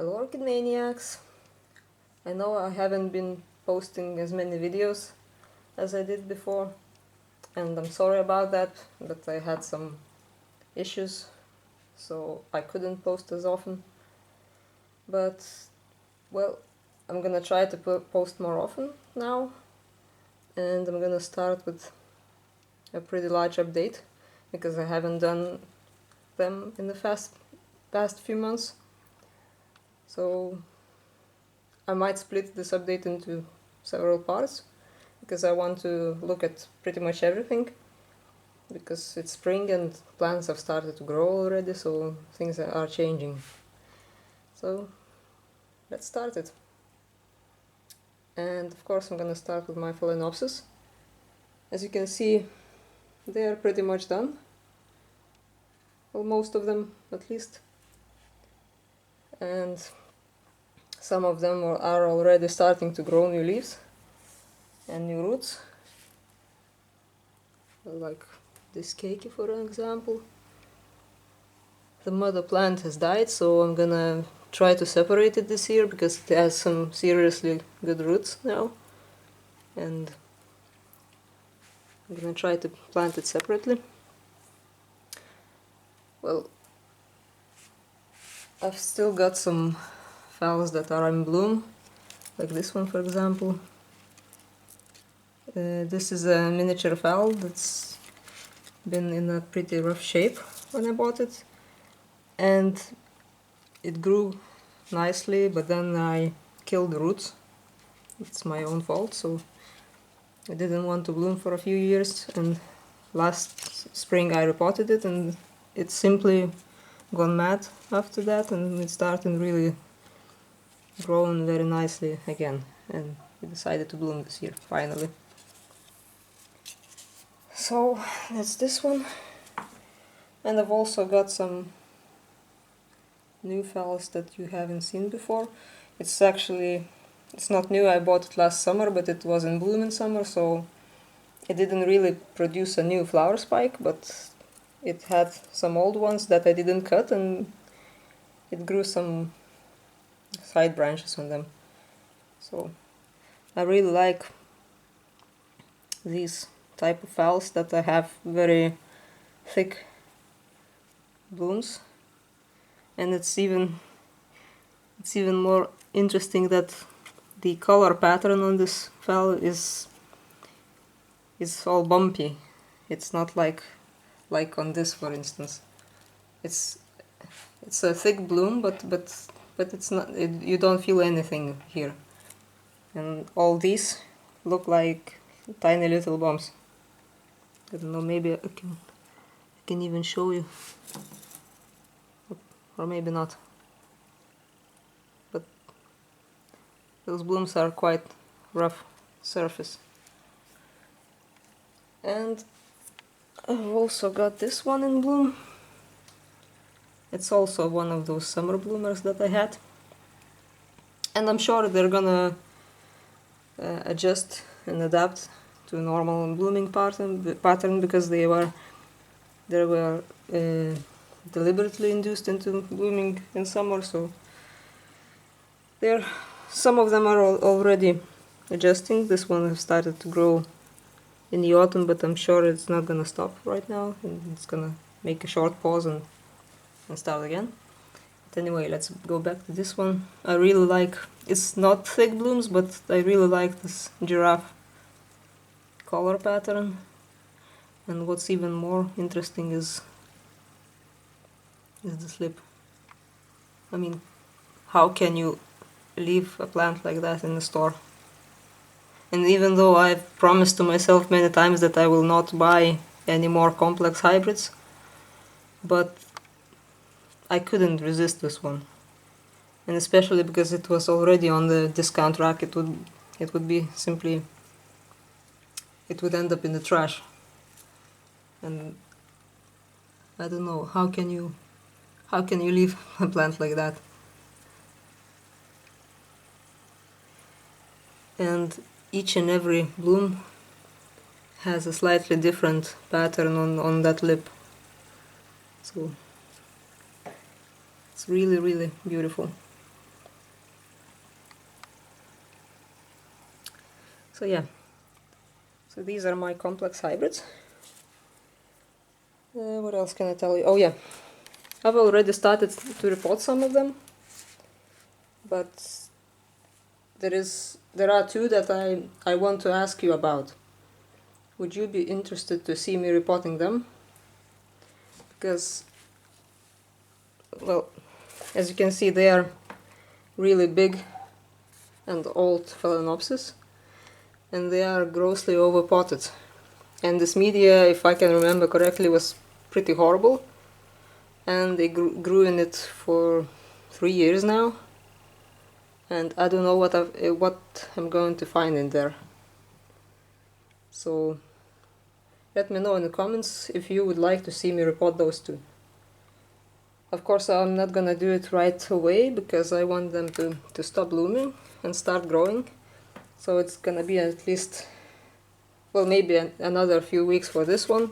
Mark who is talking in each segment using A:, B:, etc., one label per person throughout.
A: Hello Orchid Maniacs! I know I haven't been posting as many videos as I did before, and I'm sorry about that, but I had some issues, so I couldn't post as often. But, well, I'm gonna try to post more often now, and I'm gonna start with a pretty large update, because I haven't done them in the past few months. So I might split this update into several parts, because I want to look at pretty much everything, because it's spring and plants have started to grow already, so things are changing. So let's start it. And of course I'm gonna start with my Phalaenopsis. As you can see, they are pretty much done. Well, most of them at least. And some of them are already starting to grow new leaves and new roots. Like this cakey, for an example. The mother plant has died, so I'm gonna try to separate it this year, because it has some seriously good roots now. And I'm gonna try to plant it separately. Well, I've still got some phals that are in bloom, like this one for example. This is a miniature phal that's been in a pretty rough shape when I bought it, and it grew nicely, but then I killed the roots. It's my own fault, so it didn't want to bloom for a few years, and last spring I repotted it and it's simply gone mad after that, and it started really growing very nicely again, and it decided to bloom this year, finally. So that's this one, and I've also got some new phals that you haven't seen before. It's not new, I bought it last summer, but it was in bloom in summer, so it didn't really produce a new flower spike, but it had some old ones that I didn't cut, and it grew some side branches on them. So I really like these type of phals that I have very thick blooms, and it's even more interesting that the color pattern on this phal is all bumpy. It's not like on this, for instance. It's a thick bloom, but it's not. You don't feel anything here, and all these look like tiny little bumps. I don't know. Maybe I can even show you, or maybe not. But those blooms are quite rough surface. And I've also got this one in bloom. It's also one of those summer bloomers that I had. And I'm sure they're gonna adjust and adapt to a normal blooming pattern, because they were deliberately induced into blooming in summer, so some of them are already adjusting. This one has started to grow in the autumn, but I'm sure it's not gonna stop right now, and it's gonna make a short pause and start again. But anyway, let's go back to this one. I really like, it's not thick blooms, but I really like this giraffe color pattern. And what's even more interesting is the slip. I mean, how can you leave a plant like that in the store? And even though I've promised to myself many times that I will not buy any more complex hybrids, but I couldn't resist this one. And especially because it was already on the discount rack, it would be simply, it would end up in the trash. And I don't know, how can you leave a plant like that? And each and every bloom has a slightly different pattern on that lip. So it's really, really beautiful. So yeah, so these are my complex hybrids. What else can I tell you? Oh yeah, I've already started to report some of them, but there are two that I want to ask you about. Would you be interested to see me reporting them? Because, well, as you can see, they are really big and old Phalaenopsis, and they are grossly overpotted. And this media, if I can remember correctly, was pretty horrible, and they grew in it for 3 years now, and I don't know what I'm going to find in there. So let me know in the comments if you would like to see me report those two. Of course, I'm not gonna do it right away because I want them to stop blooming and start growing. So it's gonna be at least, well, maybe another few weeks for this one,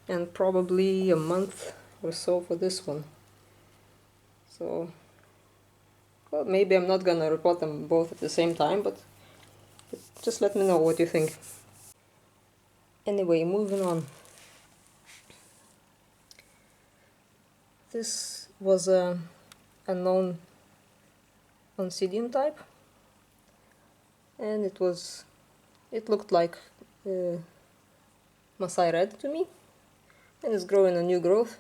A: and probably a month or so for this one. So, well, maybe I'm not gonna report them both at the same time, but just let me know what you think. Anyway, moving on. This was a known Oncidium type, and it looked like Masai Red to me, and it's growing a new growth.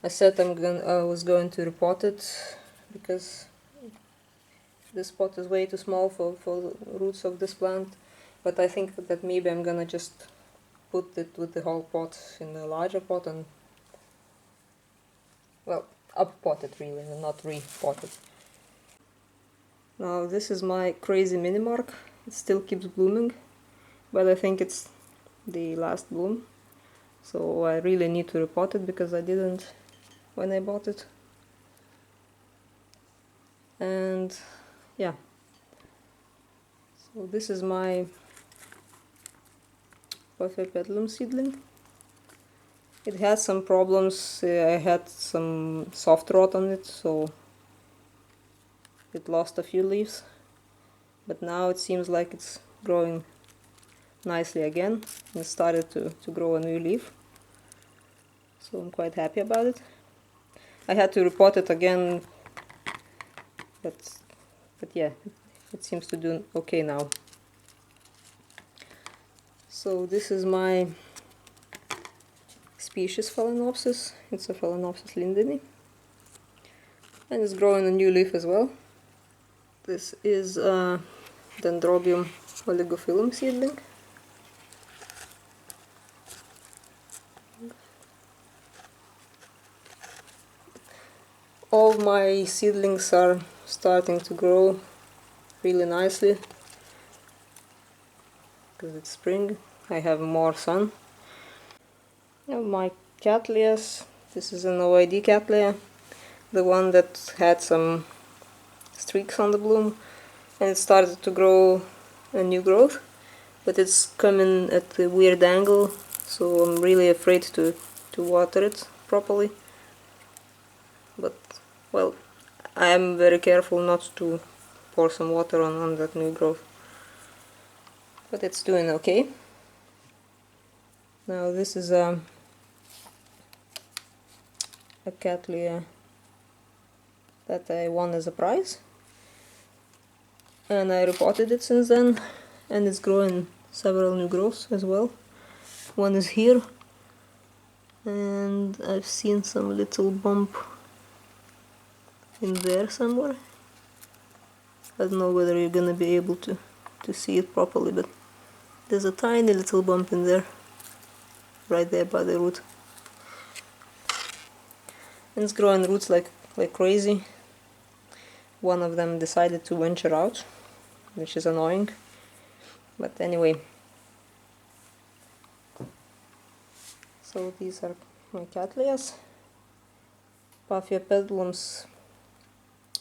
A: I said I was going to report it because this pot is way too small for the roots of this plant, but I think that maybe I'm gonna just put it with the whole pot in a larger pot and, well, up-pot it really, and not re-pot it. Now this is my crazy mini-mark. It still keeps blooming, but I think it's the last bloom. So I really need to repot it because I didn't when I bought it. And yeah. So this is my Paphiopedilum seedling. It had some problems. I had some soft rot on it, so it lost a few leaves. But now it seems like it's growing nicely again and started to grow a new leaf. So I'm quite happy about it. I had to repot it again, but yeah, it seems to do okay now. So this is my species Phalaenopsis. It's a Phalaenopsis lindenii, and it's growing a new leaf as well. This is a Dendrobium oligophyllum seedling. All my seedlings are starting to grow really nicely because it's spring. I have more sun. Now my Cattleyas. This is an NoID Cattleya, the one that had some streaks on the bloom, and it started to grow a new growth, but it's coming at a weird angle, so I'm really afraid to water it properly. But, well, I am very careful not to pour some water on that new growth. But it's doing okay. Now this is a Cattleya that I won as a prize, and I repotted it since then, and it's growing several new growths as well. One is here, and I've seen some little bump in there somewhere. I don't know whether you're gonna be able to see it properly, but there's a tiny little bump in there, right there by the root. And it's growing roots like crazy. One of them decided to venture out, which is annoying. But anyway. So these are my Cattleyas. Paphiopedilums.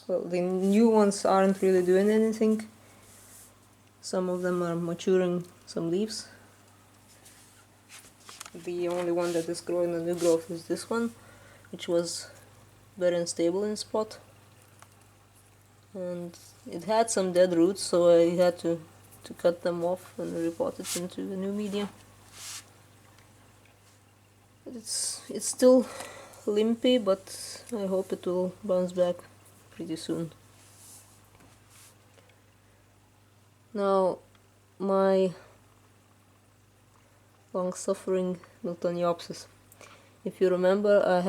A: Well, the new ones aren't really doing anything. Some of them are maturing some leaves. The only one that is growing a new growth is this one, which was very unstable in spot. And it had some dead roots, so I had to to cut them off and repot it into a new media. It's still limpy, but I hope it will bounce back pretty soon. Now, my long-suffering Miltoniopsis. If you remember, I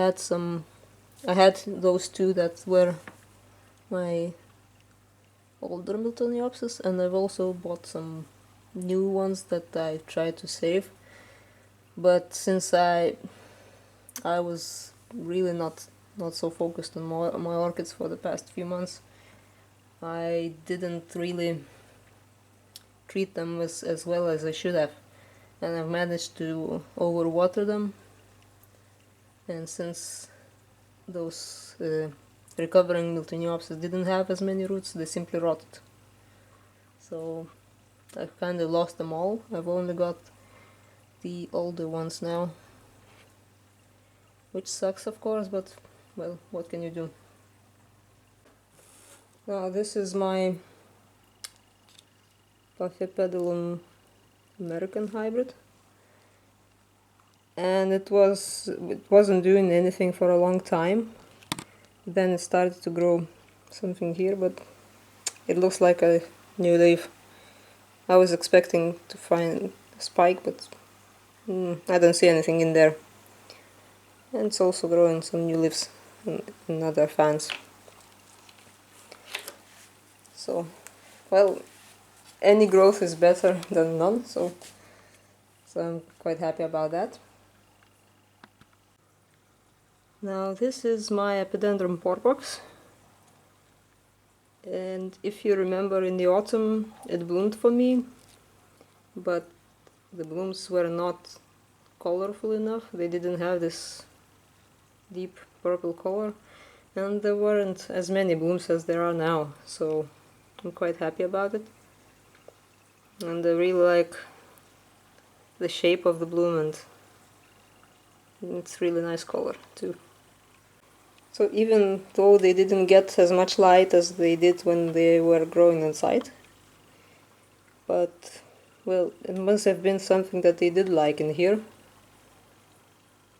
A: had those two that were my older Miltoniopsis, and I've also bought some new ones that I tried to save. But since I was really not so focused on my orchids for the past few months, I didn't really treat them as well as I should have, and I've managed to overwater them. And since those recovering Miltoniopsis didn't have as many roots, they simply rotted. So I've kind of lost them all. I've only got the older ones now, which sucks of course, but well, what can you do? Now this is my Paphiopedilum American hybrid, and it wasn't doing anything for a long time. Then it started to grow something here, but it looks like a new leaf. I was expecting to find a spike, but I don't see anything in there. And it's also growing some new leaves in other fans. So, well, any growth is better than none, so I'm quite happy about that. Now this is my Epidendrum porpax, and if you remember, in the autumn it bloomed for me, but the blooms were not colorful enough. They didn't have this deep purple color, and there weren't as many blooms as there are now, so I'm quite happy about it. And I really like the shape of the bloom, and it's really nice color too. So even though they didn't get as much light as they did when they were growing inside, but well, it must have been something that they did like in here,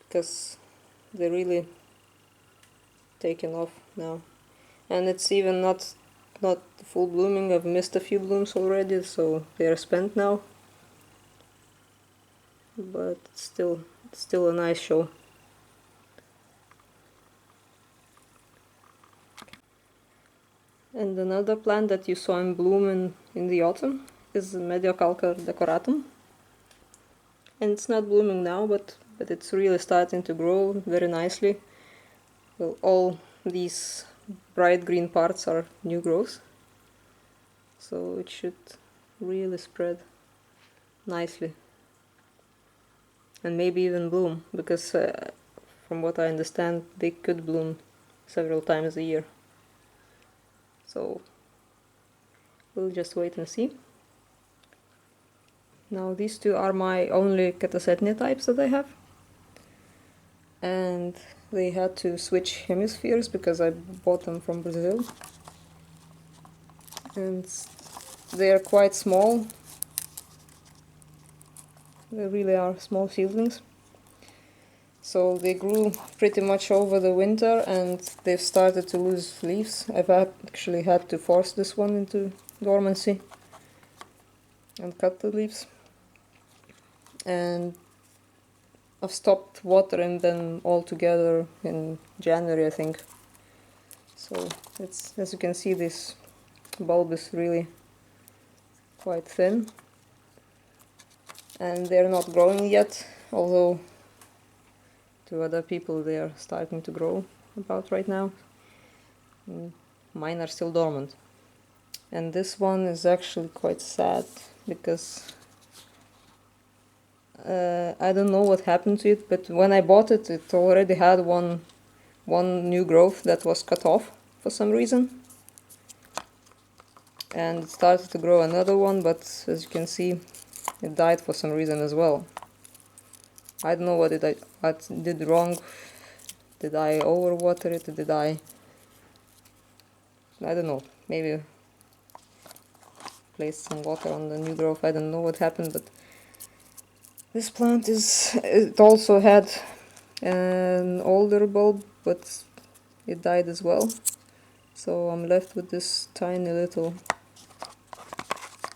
A: because they're really taken off now. And it's even not full blooming. I've missed a few blooms already, so they are spent now. But it's still a nice show. And another plant that you saw in bloom in the autumn is Mediocalcar decoratum. And it's not blooming now, but it's really starting to grow very nicely. Well, all these bright green parts are new growth, so it should really spread nicely. And maybe even bloom, because from what I understand, they could bloom several times a year. So we'll just wait and see. Now these two are my only Catasetum types that I have, and they had to switch hemispheres because I bought them from Brazil, and they are quite small. They really are small seedlings. So they grew pretty much over the winter, and they've started to lose leaves. I've actually had to force this one into dormancy and cut the leaves. And I've stopped watering them altogether in January, I think. So it's, as you can see, this bulb is really quite thin. And they're not growing yet, although to other people they are starting to grow about right now. Mine are still dormant. And this one is actually quite sad because I don't know what happened to it, but when I bought it, it already had one new growth that was cut off for some reason. And it started to grow another one, but as you can see, it died for some reason as well. I don't know what did wrong. Did I overwater it? Did I don't know. Maybe placed some water on the new growth. I don't know what happened, but this plant it also had an older bulb, but it died as well. So I'm left with this tiny little,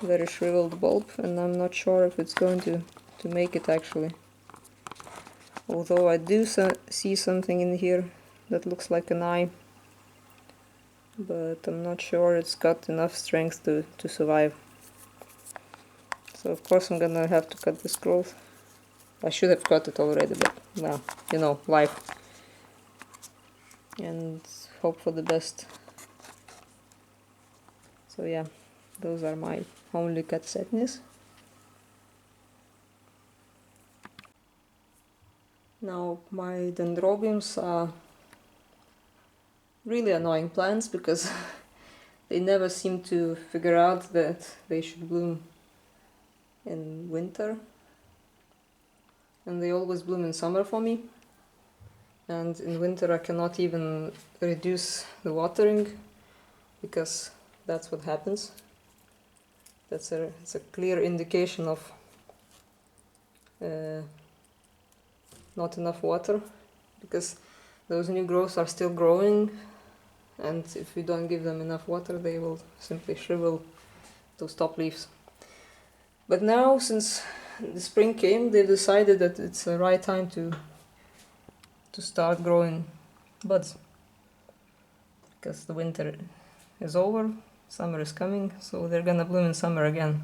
A: very shriveled bulb, and I'm not sure if it's going to make it actually. Although I do see something in here that looks like an eye, but I'm not sure it's got enough strength to survive. So of course I'm gonna have to cut this growth. I should have cut it already, but well, you know, life. And hope for the best. So yeah, those are my only Catasetums. Now my Dendrobiums are really annoying plants because they never seem to figure out that they should bloom in winter, and they always bloom in summer for me, and in winter I cannot even reduce the watering because that's what happens. It's a clear indication of not enough water, because those new growths are still growing, and if we don't give them enough water they will simply shrivel those top leaves. But now, since the spring came, they've decided that it's the right time to start growing buds, because the winter is over, summer is coming, so they're gonna bloom in summer again.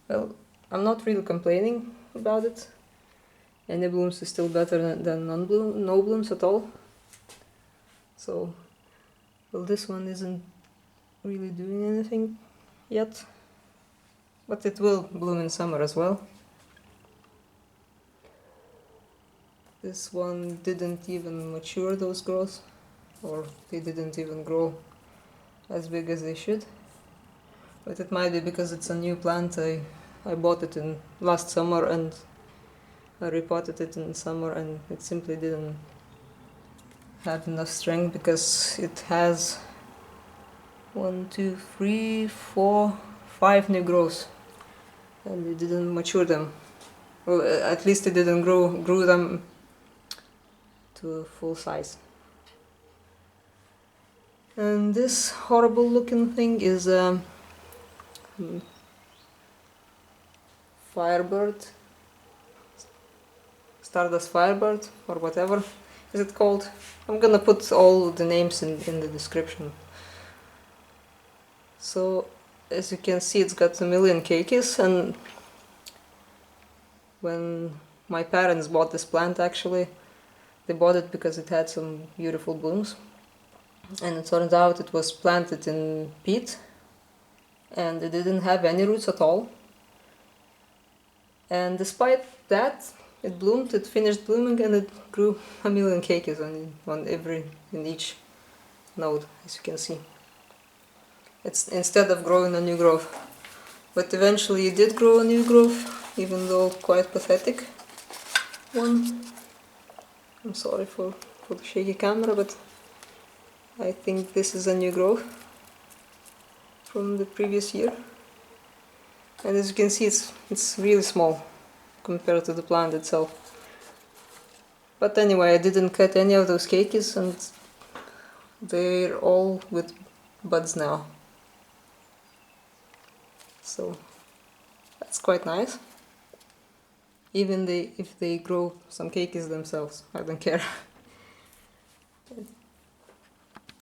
A: Well, I'm not really complaining about it. Any blooms is still better than no blooms at all. So, well, this one isn't really doing anything yet, but it will bloom in summer as well. This one didn't even mature those growths, or they didn't even grow as big as they should. But it might be because it's a new plant. I bought it in last summer and I repotted it in summer, and it simply didn't have enough strength because it has 1, 2, 3, 4, 5 new growths, and it didn't mature them. Well, at least it didn't grew them to full size. And this horrible looking thing is a Firebird, Stardust Firebird, or whatever is it called. I'm gonna put all the names in the description. So, as you can see, it's got a million cakeys, and when my parents bought this plant, actually, they bought it because it had some beautiful blooms, and it turned out it was planted in peat, and it didn't have any roots at all. And despite that, it bloomed, it finished blooming, and it grew a million cakeys in each node, as you can see. It's instead of growing a new growth. But eventually it did grow a new growth, even though quite pathetic one. I'm sorry for the shaky camera, but I think this is a new growth from the previous year. And as you can see, it's really small compared to the plant itself. But anyway, I didn't cut any of those cakeys, and they're all with buds now. So that's quite nice. Even if they grow some cakeys themselves, I don't care.